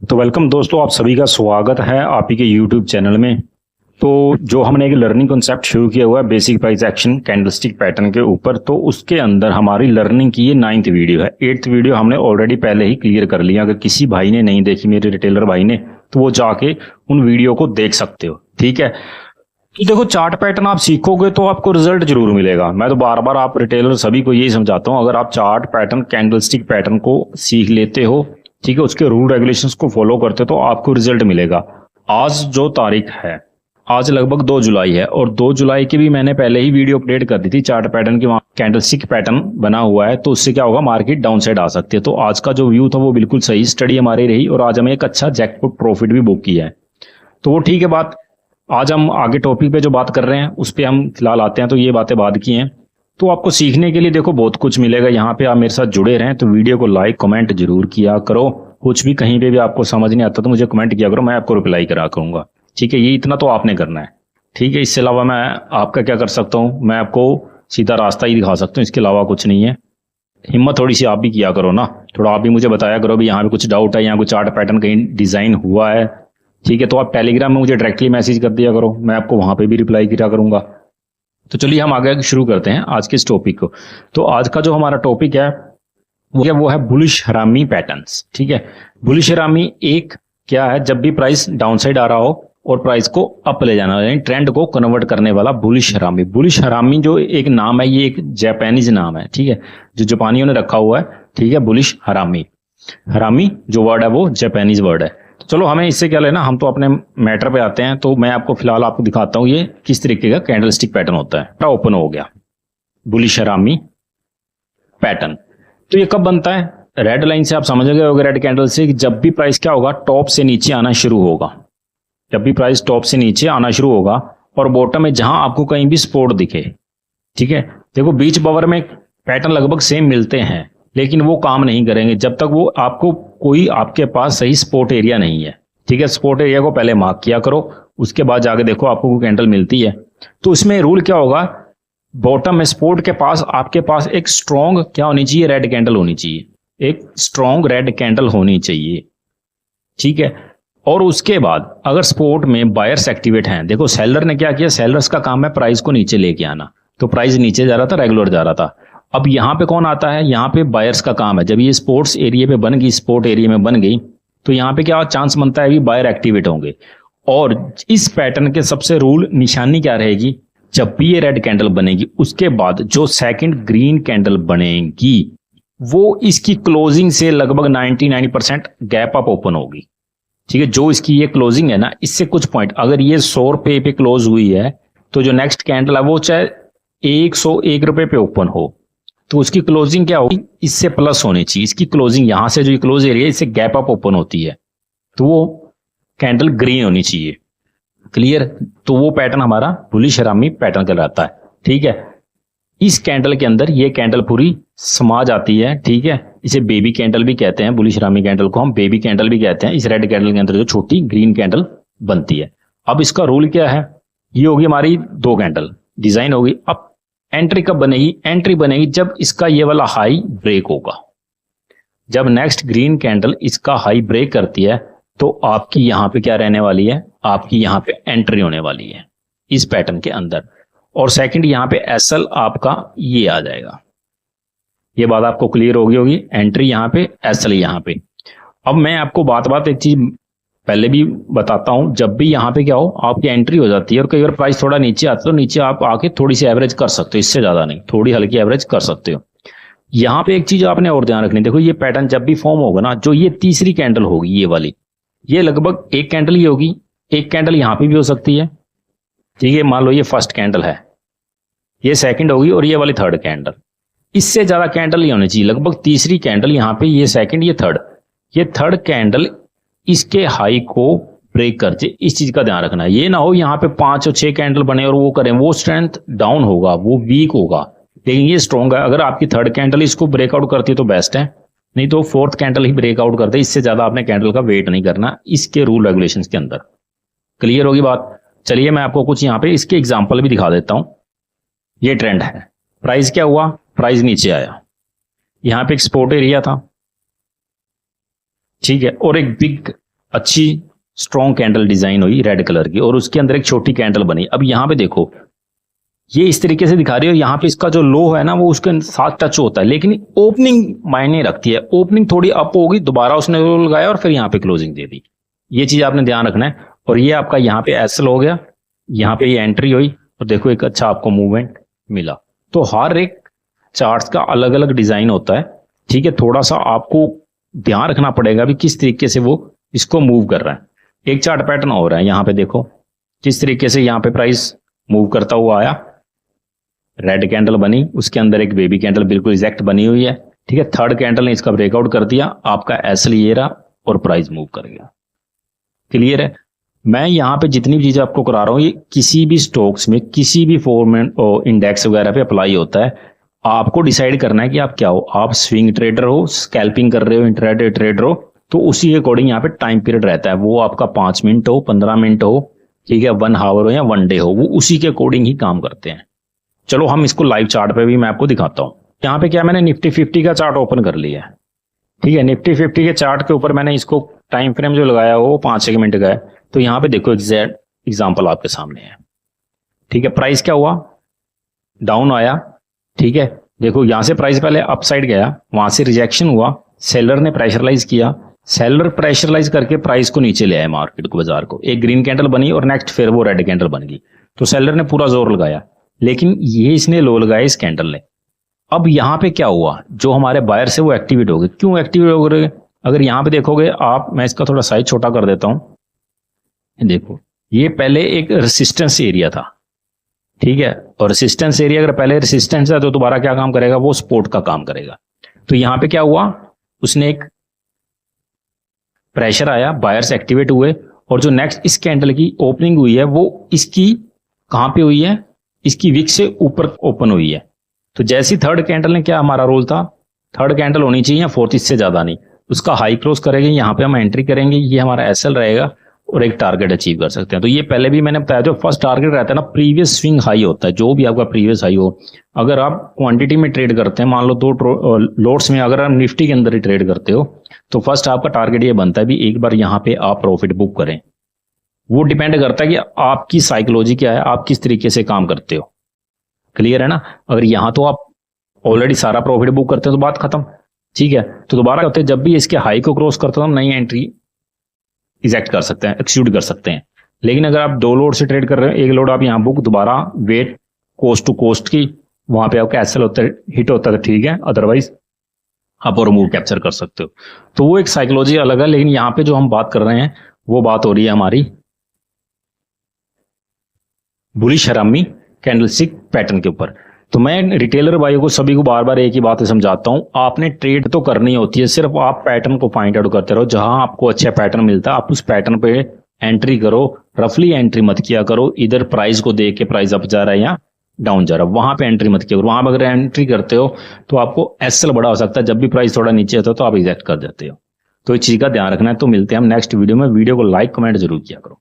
तो वेलकम दोस्तों, आप सभी का स्वागत है आप ही के यूट्यूब चैनल में। तो जो हमने एक लर्निंग कॉन्सेप्ट शुरू किया हुआ है basic price action candlestick pattern के ऊपर, तो उसके अंदर हमारी लर्निंग की ये 9th वीडियो है। 8th वीडियो हमने ऑलरेडी पहले ही क्लियर कर लिया। अगर किसी भाई ने नहीं देखी, मेरे रिटेलर भाई ने, तो वो जाके उन वीडियो को देख सकते हो। ठीक है, तो देखो चार्ट पैटर्न आप सीखोगे तो आपको रिजल्ट जरूर मिलेगा। मैं तो बार बार आप रिटेलर सभी को यही समझाता हूँ, अगर आप चार्ट पैटर्न कैंडलस्टिक पैटर्न को सीख लेते हो, ठीक है, उसके रूल रेगुलेशंस को फॉलो करते हो, तो आपको रिजल्ट मिलेगा। आज जो तारीख है, आज लगभग 2 जुलाई है, और 2 जुलाई की भी मैंने पहले ही वीडियो अपडेट कर दी थी चार्ट पैटर्न की। वहां कैंडलस्टिक पैटर्न बना हुआ है, तो उससे क्या होगा, मार्केट डाउन साइड आ सकती है। तो आज का जो व्यू था वो बिल्कुल सही स्टडी हमारी रही, और आज हमें एक अच्छा जैकपॉट प्रॉफिट भी बुक किया है। तो वो ठीक है बात। आज हम आगे टॉपिक पे जो बात कर रहे हैं उस पर हम फिलहाल आते हैं। तो ये बातें बाद की हैं। तो आपको सीखने के लिए देखो बहुत कुछ मिलेगा यहाँ पे। आप मेरे साथ जुड़े रहें, तो वीडियो को लाइक कमेंट जरूर किया करो। कुछ भी कहीं पे भी आपको समझ नहीं आता तो मुझे कमेंट किया करो, मैं आपको रिप्लाई करा करूंगा। ठीक है, ये इतना तो आपने करना है। ठीक है, इससे अलावा मैं आपका क्या कर सकता हूँ, मैं आपको सीधा रास्ता ही दिखा सकता हूँ, इसके अलावा कुछ नहीं है। हिम्मत थोड़ी सी आप भी किया करो ना, थोड़ा आप भी मुझे बताया करो भी यहाँ पे कुछ डाउट है, यहाँ कुछ चार्ट पैटर्न कहीं डिजाइन हुआ है। ठीक है, तो आप टेलीग्राम में मुझे डायरेक्टली मैसेज कर दिया करो, मैं आपको वहां पे भी रिप्लाई किया करूंगा। तो चलिए हम आगे शुरू करते हैं आज के इस टॉपिक को। तो आज का जो हमारा टॉपिक है वो है बुलिश हरामी पैटर्न्स। ठीक है, बुलिश हरामी एक क्या है, जब भी प्राइस डाउन साइड आ रहा हो और प्राइस को अप ले जाना, यानी ट्रेंड को कन्वर्ट करने वाला बुलिश हरामी। बुलिश हरामी जो एक नाम है, ये एक जापानीज नाम है। ठीक है, जो जापानियों ने रखा हुआ है। ठीक है, बुलिश हरामी, हरामी जो वर्ड है वो जापानीज वर्ड है। तो चलो हमें इससे क्या लेना, हम तो अपने मैटर पे आते हैं। तो मैं आपको फिलहाल आपको दिखाता हूं ये किस तरीके का कैंडलस्टिक पैटर्न होता है। ओपन हो गया बुलिश हरामी पैटर्न। तो ये कब बनता है, रेड लाइन से आप समझ गए होगे, रेड कैंडल से, जब भी प्राइस क्या होगा, टॉप से नीचे आना शुरू होगा। जब भी प्राइस टॉप से नीचे आना शुरू होगा और बॉटम में जहां आपको कहीं भी सपोर्ट दिखे। ठीक है, देखो बीच बावर में पैटर्न लगभग सेम मिलते हैं, लेकिन वो काम नहीं करेंगे जब तक वो आपको कोई आपके पास सही सपोर्ट एरिया नहीं है। ठीक है, सपोर्ट एरिया को पहले मार्क किया करो, उसके बाद जाके देखो आपको कोई कैंडल मिलती है। तो इसमें रूल क्या होगा, बॉटम में सपोर्ट के पास आपके पास एक स्ट्रॉन्ग क्या होनी चाहिए, रेड कैंडल होनी चाहिए, एक स्ट्रॉन्ग रेड कैंडल होनी चाहिए। ठीक है, और उसके बाद अगर सपोर्ट में बायर्स एक्टिवेट हैं, देखो सेलर ने क्या किया, सेलर्स का काम है प्राइस को नीचे लेके आना। तो प्राइस नीचे जा रहा था, रेगुलर जा रहा था। अब यहाँ पे कौन आता है, यहाँ पे बायर्स का काम है। जब ये स्पोर्ट्स एरिया पे बन गई, स्पोर्ट एरिया में बन गई, तो यहाँ पे क्या चांस बनता है, अभी बायर एक्टिवेट होंगे। और इस पैटर्न के सबसे रूल निशानी क्या रहेगी, जब भी ये रेड कैंडल बनेगी उसके बाद जो सेकंड ग्रीन कैंडल बनेगी वो इसकी क्लोजिंग से लगभग 99% गैप अप ओपन होगी। ठीक है, जो इसकी ये क्लोजिंग है ना, इससे कुछ पॉइंट, अगर ये 100 रुपए पे क्लोज हुई है तो जो नेक्स्ट कैंडल है वो चाहे 101 रुपए पे ओपन हो, तो उसकी क्लोजिंग क्या होगी, इससे प्लस होनी चाहिए। इसकी क्लोजिंग यहां से जो क्लोज एरिया इससे गैप अप ओपन होती है, तो वो कैंडल ग्रीन होनी चाहिए। क्लियर, तो वो पैटर्न हमारा बुलिश हरामी पैटर्न कहलाता है। ठीक है, इस कैंडल के अंदर ये कैंडल पूरी समा जाती है। ठीक है, इसे बेबी कैंडल भी कहते हैं, बुलिश हरामी कैंडल को हम बेबी कैंडल भी कहते हैं। इस रेड कैंडल के अंदर जो छोटी ग्रीन कैंडल बनती है। अब इसका रूल क्या है, ये होगी हमारी 2 कैंडल डिजाइन होगी। अब एंट्री कब बनेगी, एंट्री बनेगी जब इसका ये वाला हाई ब्रेक होगा। जब नेक्स्ट ग्रीन कैंडल इसका हाई ब्रेक करती है तो आपकी यहां पे क्या रहने वाली है, आपकी यहां पे एंट्री होने वाली है इस पैटर्न के अंदर। और सेकंड यहां पे एसएल आपका ये आ जाएगा। ये बात आपको क्लियर होगी, एंट्री यहां पे, एसएल यहां पे। अब मैं आपको बात एक चीज पहले भी बताता हूं, जब भी यहां पे क्या हो, आपकी एंट्री हो जाती है और कई बार प्राइस थोड़ा नीचे आता है, तो नीचे आप आके थोड़ी सी एवरेज कर सकते हो, इससे ज्यादा नहीं, थोड़ी हल्की एवरेज कर सकते हो। यहां पे एक चीज आपने और ध्यान रखनी, देखो ये पैटर्न जब भी फॉर्म होगा ना, जो ये तीसरी कैंडल होगी ये वाली, ये लगभग एक कैंडल ही होगी, एक कैंडल यहां पे भी हो सकती है। ठीक है, मान लो ये फर्स्ट कैंडल है, ये सेकंड होगी और ये वाली थर्ड कैंडल। इससे ज्यादा कैंडल नहीं होनी चाहिए, लगभग तीसरी कैंडल यहां पे, ये सेकंड, ये थर्ड। ये थर्ड कैंडल इसके हाई को ब्रेक कर दे, इस चीज का ध्यान रखना है। ये ना हो यहाँ पे 5 और 6 कैंडल बने और वो करें, वो स्ट्रेंथ डाउन होगा, वो वीक होगा। लेकिन ये स्ट्रॉन्ग है, अगर आपकी थर्ड कैंडल इसको ब्रेकआउट करती है तो बेस्ट है, नहीं तो फोर्थ कैंडल ही ब्रेकआउट करते, इससे ज्यादा आपने कैंडल का वेट नहीं करना इसके रूल रेगुलेशन के अंदर। क्लियर होगी बात। चलिए मैं आपको कुछ यहाँ पे इसके एग्जाम्पल भी दिखा देता हूं। ये ट्रेंड है, प्राइस क्या हुआ, प्राइस नीचे आया, यहाँ पे एक सपोर्ट एरिया था, ठीक है, और एक बिग अच्छी स्ट्रॉन्ग कैंडल डिजाइन हुई रेड कलर की और उसके अंदर एक छोटी कैंडल बनी। अब यहाँ पे देखो ये इस तरीके से दिखा रही है और यहाँ पे इसका जो लो है ना वो उसके साथ टच होता है, लेकिन ओपनिंग मायने रखती है। ओपनिंग थोड़ी अप होगी, दोबारा उसने लो लगाया और फिर यहाँ पे क्लोजिंग दे दी। ये चीज आपने ध्यान रखना है। और ये आपका यहाँ पे एसएल हो गया, यहाँ पे ये एंट्री हुई और देखो एक अच्छा आपको मूवमेंट मिला। तो हर एक चार्ट्स का अलग अलग डिजाइन होता है, ठीक है। थोड़ा सा आपको ध्यान रखना पड़ेगा भी किस तरीके से वो इसको मूव कर रहा है। एक चार्ट पैटर्न हो रहा है, यहाँ पे देखो किस तरीके से यहाँ पे प्राइस मूव करता हुआ आया, रेड कैंडल बनी, उसके अंदर एक बेबी कैंडल बिल्कुल एग्जैक्ट बनी हुई है, ठीक है। थर्ड कैंडल ने इसका ब्रेकआउट कर दिया, आपका एसएल ये रहा और प्राइस मूव कर गया। क्लियर है। मैं यहाँ पे जितनी भी चीजें आपको करा रहा हूँ ये किसी भी स्टॉक्स में किसी भी फॉर्मेट और इंडेक्स वगैरह पे अप्लाई होता है। आपको डिसाइड करना है कि आप क्या हो, आप स्विंग ट्रेडर हो, स्कैल्पिंग कर रहे हो, इंट्राडे ट्रेडर हो, तो उसी के अकॉर्डिंग यहाँ पे टाइम पीरियड रहता है। वो आपका 5 मिनट हो, 15 मिनट हो, ठीक है, 1 आवर हो या 1 डे हो, वो उसी के अकॉर्डिंग ही काम करते हैं। चलो हम इसको लाइव चार्ट पे भी मैं आपको दिखाता हूँ। यहाँ पे क्या मैंने निफ्टी 50 का चार्ट ओपन कर लिया है, ठीक है। निफ्टी 50 के चार्ट के ऊपर मैंने इसको टाइम फ्रेम जो लगाया वो 5-6 मिनट का है। तो यहाँ पे देखो एग्जैक्ट एग्जांपल आपके सामने है, ठीक है। प्राइस क्या हुआ, डाउन आया, ठीक है। देखो यहाँ से प्राइस पहले अपसाइड गया, वहां से रिजेक्शन हुआ, सेलर ने प्रेशरलाइज किया, सेलर प्रेशरलाइज करके प्राइस को नीचे ले आया मार्केट को, बाजार को। एक ग्रीन कैंडल बनी और नेक्स्ट फिर वो रेड कैंडल बन गई। तो सेलर ने पूरा जोर लगाया, लेकिन ये इसने लो लगाया इस कैंडल ने। अब यहाँ पे क्या हुआ, जो हमारे बायर से वो एक्टिवेट हो गए। क्यों एक्टिवेट हो गए, अगर यहाँ पे देखोगे आप, मैं इसका थोड़ा साइज छोटा कर देता हूं। देखो ये पहले एक रेसिस्टेंस एरिया था, ठीक है। और रेसिस्टेंस एरिया अगर पहले रेसिस्टेंस है तो दोबारा क्या काम करेगा, वो सपोर्ट का काम करेगा। तो यहाँ पे क्या हुआ, उसने एक प्रेशर आया, बायर्स एक्टिवेट हुए और जो नेक्स्ट इस कैंडल की ओपनिंग हुई है वो इसकी कहां पे हुई है, इसकी विक से ऊपर ओपन हुई है। तो जैसी थर्ड कैंडल ने, क्या हमारा रोल था, थर्ड कैंडल होनी चाहिए या फोर्थ, इससे ज्यादा नहीं, उसका हाई क्लोज करेंगे, यहाँ पे हम एंट्री करेंगे, ये हमारा एसएल रहेगा और एक टारगेट अचीव कर सकते हैं। तो ये पहले भी मैंने बताया, जो फर्स्ट टारगेट रहता है ना, प्रीवियस स्विंग हाई होता है, जो भी आपका प्रीवियस हाई हो। अगर आप क्वांटिटी में ट्रेड करते हैं, मान लो 2 लोट्स में, अगर आप निफ्टी के अंदर ही ट्रेड करते हो, तो फर्स्ट आपका टारगेट ये बनता है भी एक बार यहाँ पे आप प्रॉफिट बुक करें। वो डिपेंड करता है कि आपकी साइकोलॉजी क्या है, आप किस तरीके से काम करते हो। क्लियर है ना। अगर यहाँ तो आप ऑलरेडी सारा प्रॉफिट बुक करते हो तो बात खत्म, ठीक है। तो दोबारा होते हैं, जब भी इसके हाई को क्रॉस करते हो हम नई एंट्री इजेक्ट कर सकते हैं, एक्सिक्यूट कर सकते हैं। लेकिन अगर आप 2 लोड से ट्रेड कर रहे हो, एक लोड आप यहाँ बुक, दोबारा वेट कोस्ट टू कोस्ट की, वहां पे आपका एसएल होता है, हिट होता है, ठीक है, अदरवाइज आप और मूव कैप्चर कर सकते हो। तो वो एक साइकोलॉजी अलग है। लेकिन यहाँ पे जो हम बात कर रहे हैं वो बात हो रही है हमारी बुलिश हरामी कैंडलस्टिक पैटर्न के ऊपर। तो मैं रिटेलर भाइयों को सभी को बार बार एक ही बात समझाता हूं, आपने ट्रेड तो करनी होती है, सिर्फ आप पैटर्न को फाइंड आउट करते रहो। जहां आपको अच्छा पैटर्न मिलता है आप उस पैटर्न पे एंट्री करो, रफली एंट्री मत किया करो। इधर प्राइस को देख के प्राइस अप जा रहा है या डाउन जा रहा है, वहां पे एंट्री मत किया करो। वहां पर अगर एंट्री करते हो तो आपको एसएल बड़ा हो सकता है, जब भी प्राइस थोड़ा नीचे आता है तो आप एग्जैक्ट कर जाते हो। तो इस चीज का ध्यान रखना है। तो मिलते हैं हम नेक्स्ट वीडियो में। वीडियो को लाइक कमेंट जरूर किया करो।